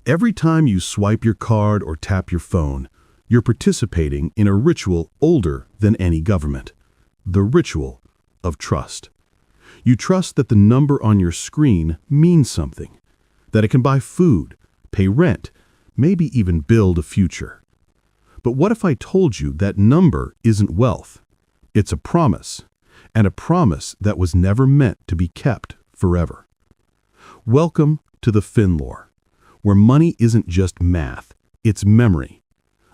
Every time you swipe your card or tap your phone, you're participating in a ritual older than any government. The ritual of trust. You trust that the number on your screen means something, that it can buy food, pay rent, maybe even build a future. But what if I told you that number isn't wealth? It's a promise, and a promise that was never meant to be kept forever. Welcome to the FinLore, where money isn't just math, it's memory.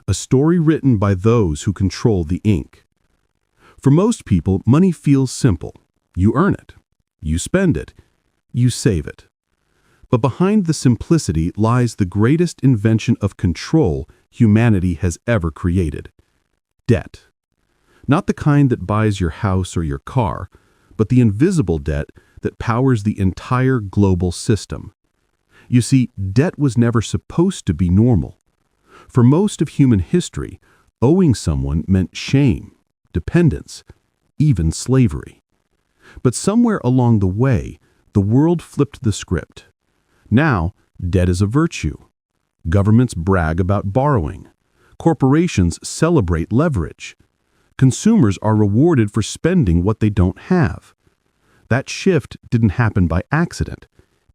A story written by those who control the ink. For most people, money feels simple. You earn it, you spend it, you save it. But behind the simplicity lies the greatest invention of control humanity has ever created. Debt. Not the kind that buys your house or your car, but the invisible debt that powers the entire global system. You see, debt was never supposed to be normal. For most of human history, owing someone meant shame, dependence, even slavery. But somewhere along the way, the world flipped the script. Now, debt is a virtue. Governments brag about borrowing. Corporations celebrate leverage. Consumers are rewarded for spending what they don't have. That shift didn't happen by accident.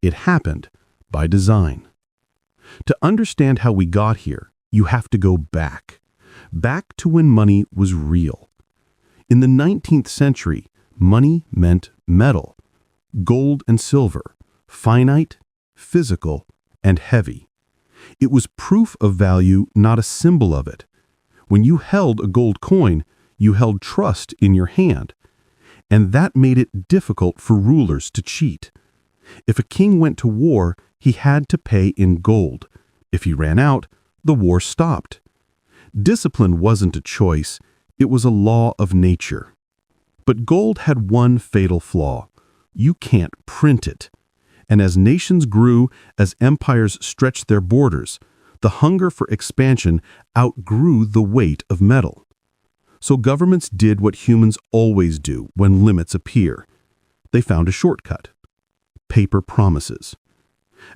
It happened by design. To understand how we got here, you have to go back. Back to when money was real. In the 19th century, money meant metal, gold and silver, finite, physical, and heavy. It was proof of value, not a symbol of it. When you held a gold coin, you held trust in your hand, and that made it difficult for rulers to cheat. If a king went to war, he had to pay in gold. If he ran out, the war stopped. Discipline wasn't a choice, it was a law of nature. But gold had one fatal flaw. You can't print it. And as nations grew, as empires stretched their borders, the hunger for expansion outgrew the weight of metal. So governments did what humans always do when limits appear. They found a shortcut. Paper promises.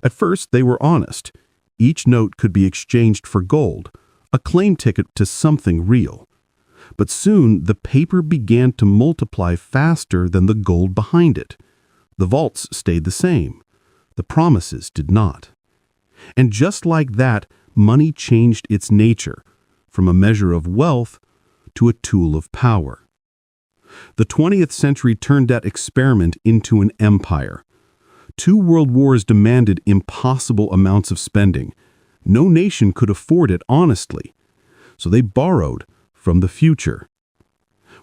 At first, they were honest. Each note could be exchanged for gold, a claim ticket to something real. But soon, the paper began to multiply faster than the gold behind it. The vaults stayed the same. The promises did not. And just like that, money changed its nature, from a measure of wealth to a tool of power. The 20th century turned that experiment into an empire. 2 world wars demanded impossible amounts of spending. No nation could afford it honestly. So they borrowed from the future.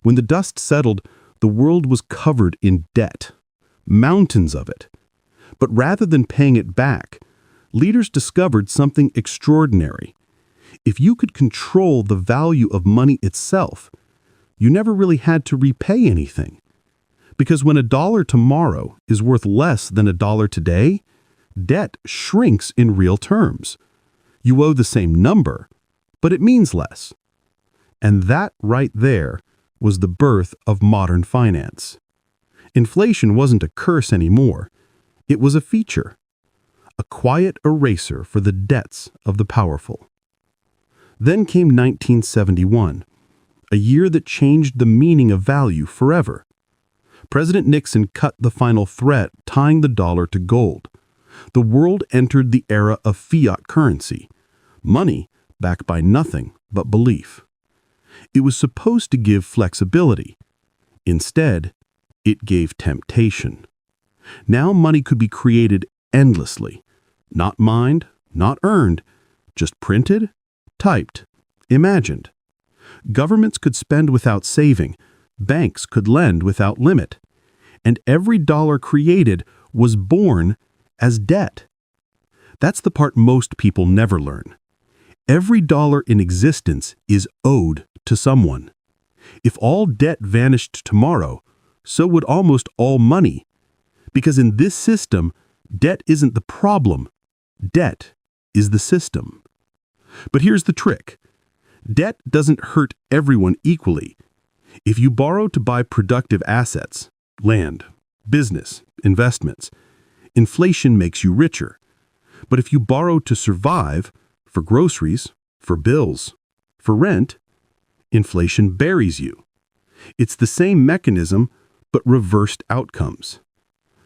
When the dust settled, the world was covered in debt, mountains of it. But rather than paying it back, leaders discovered something extraordinary. If you could control the value of money itself, you never really had to repay anything. Because when $1 tomorrow is worth less than $1 today, debt shrinks in real terms. You owe the same number, but it means less. And that right there was the birth of modern finance. Inflation wasn't a curse anymore. It was a feature, a quiet eraser for the debts of the powerful. Then came 1971, a year that changed the meaning of value forever. President Nixon cut the final thread, tying the dollar to gold. The world entered the era of fiat currency, money backed by nothing but belief. It was supposed to give flexibility. Instead, it gave temptation. Now money could be created endlessly, not mined, not earned, just printed, typed, imagined. Governments could spend without saving, banks could lend without limit, and every dollar created was born as debt. That's the part most people never learn. Every dollar in existence is owed to someone. If all debt vanished tomorrow, so would almost all money. Because in this system, debt isn't the problem. Debt is the system. But here's the trick. Debt doesn't hurt everyone equally. If you borrow to buy productive assets, land, business, investments, inflation makes you richer. But if you borrow to survive, for groceries, for bills, for rent, inflation buries you. It's the same mechanism, but reversed outcomes.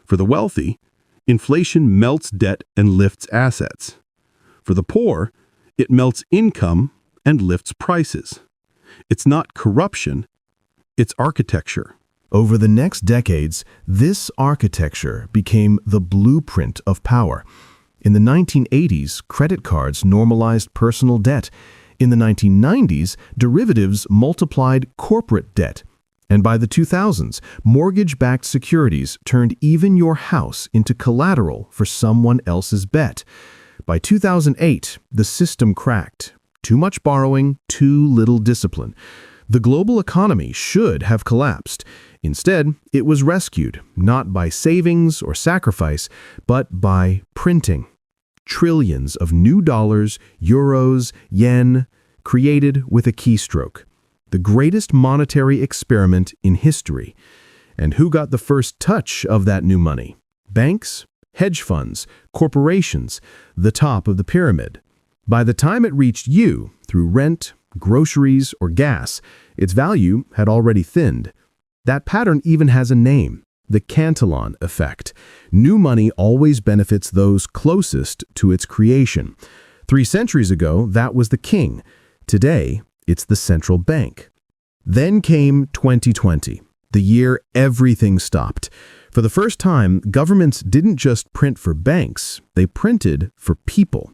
For the wealthy, inflation melts debt and lifts assets. For the poor, it melts income and lifts prices. It's not corruption, it's architecture. Over the next decades, this architecture became the blueprint of power. In the 1980s, credit cards normalized personal debt. In the 1990s, derivatives multiplied corporate debt. And by the 2000s, mortgage-backed securities turned even your house into collateral for someone else's bet. By 2008, the system cracked. Too much borrowing, too little discipline. The global economy should have collapsed. Instead, it was rescued, not by savings or sacrifice, but by printing. Trillions of new dollars, euros, yen, created with a keystroke. The greatest monetary experiment in history. And who got the first touch of that new money? Banks, hedge funds, corporations, the top of the pyramid. By the time it reached you, through rent, groceries, or gas, its value had already thinned. That pattern even has a name, the Cantillon effect. New money always benefits those closest to its creation. 3 centuries ago, that was the king. Today, it's the central bank. Then came 2020, the year everything stopped. For the first time, governments didn't just print for banks, they printed for people.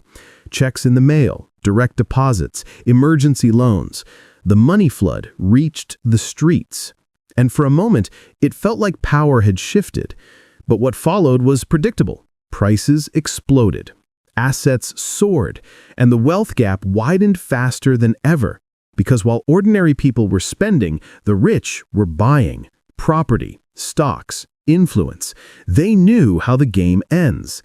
Checks in the mail, direct deposits, emergency loans. The money flood reached the streets. And for a moment, it felt like power had shifted. But what followed was predictable. Prices exploded. Assets soared. And the wealth gap widened faster than ever. Because while ordinary people were spending, the rich were buying. Property, stocks, influence. They knew how the game ends.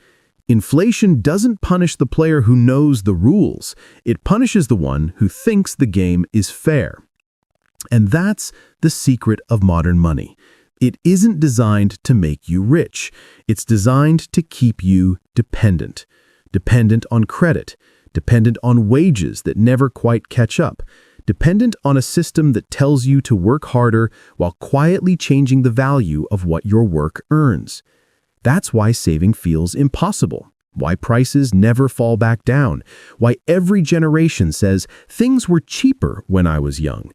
Inflation doesn't punish the player who knows the rules. It punishes the one who thinks the game is fair. And that's the secret of modern money. It isn't designed to make you rich. It's designed to keep you dependent. Dependent on credit. Dependent on wages that never quite catch up. Dependent on a system that tells you to work harder while quietly changing the value of what your work earns. That's why saving feels impossible. Why prices never fall back down. Why every generation says things were cheaper when I was young.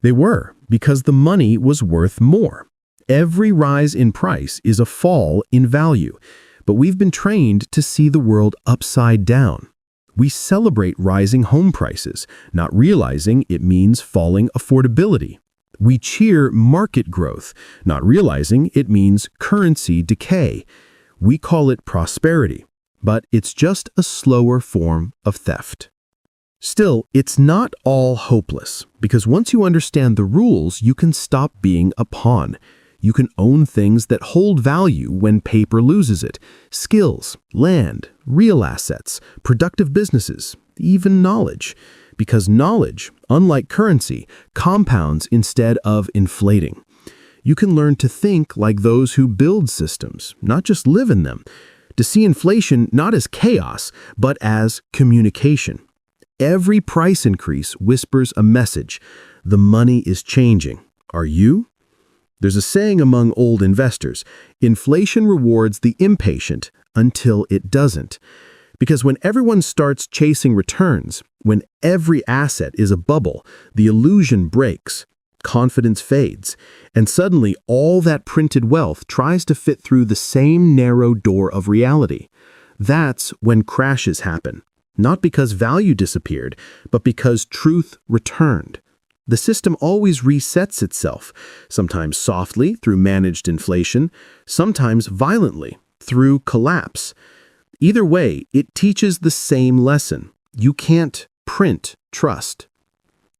They were, because the money was worth more. Every rise in price is a fall in value. But we've been trained to see the world upside down. We celebrate rising home prices, not realizing it means falling affordability. We cheer market growth, not realizing it means currency decay. We call it prosperity, but it's just a slower form of theft. Still, it's not all hopeless, because once you understand the rules, you can stop being a pawn. You can own things that hold value when paper loses it. Skills, land, real assets, productive businesses, even knowledge. Because knowledge, unlike currency, compounds instead of inflating. You can learn to think like those who build systems, not just live in them. To see inflation not as chaos, but as communication. Every price increase whispers a message. The money is changing. Are you? There's a saying among old investors, inflation rewards the impatient until it doesn't. Because when everyone starts chasing returns, when every asset is a bubble, the illusion breaks, confidence fades, and suddenly all that printed wealth tries to fit through the same narrow door of reality. That's when crashes happen, not because value disappeared, but because truth returned. The system always resets itself, sometimes softly through managed inflation, sometimes violently through collapse. Either way, it teaches the same lesson. You can't print trust.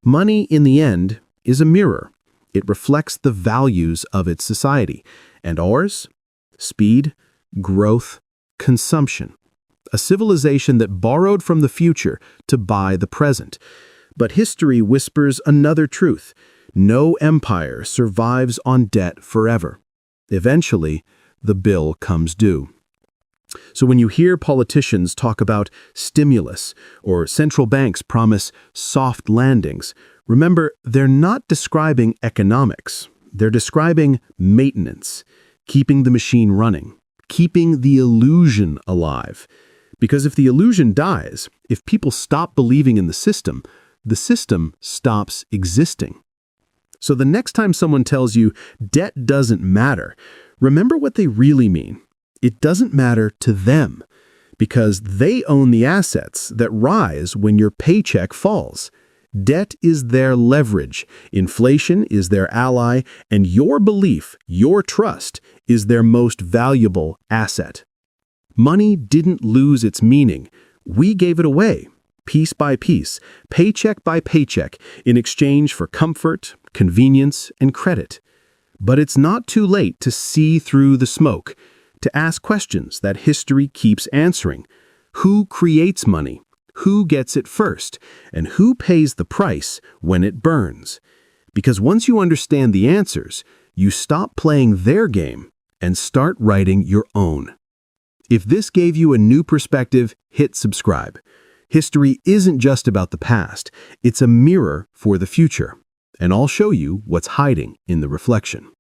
Money, in the end, is a mirror. It reflects the values of its society. And ours? Speed, growth, consumption. A civilization that borrowed from the future to buy the present. But history whispers another truth. No empire survives on debt forever. Eventually, the bill comes due. So when you hear politicians talk about stimulus or central banks promise soft landings, remember they're not describing economics. They're describing maintenance, keeping the machine running, keeping the illusion alive. Because if the illusion dies, if people stop believing in the system stops existing. So the next time someone tells you debt doesn't matter, remember what they really mean. It doesn't matter to them because they own the assets that rise when your paycheck falls. Debt is their leverage, inflation is their ally, and your belief, your trust, is their most valuable asset. Money didn't lose its meaning. We gave it away, piece by piece, paycheck by paycheck, in exchange for comfort, convenience, and credit. But it's not too late to see through the smoke, to ask questions that history keeps answering. Who creates money? Who gets it first? And who pays the price when it burns? Because once you understand the answers, you stop playing their game and start writing your own. If this gave you a new perspective, hit subscribe. History isn't just about the past, it's a mirror for the future. And I'll show you what's hiding in the reflection.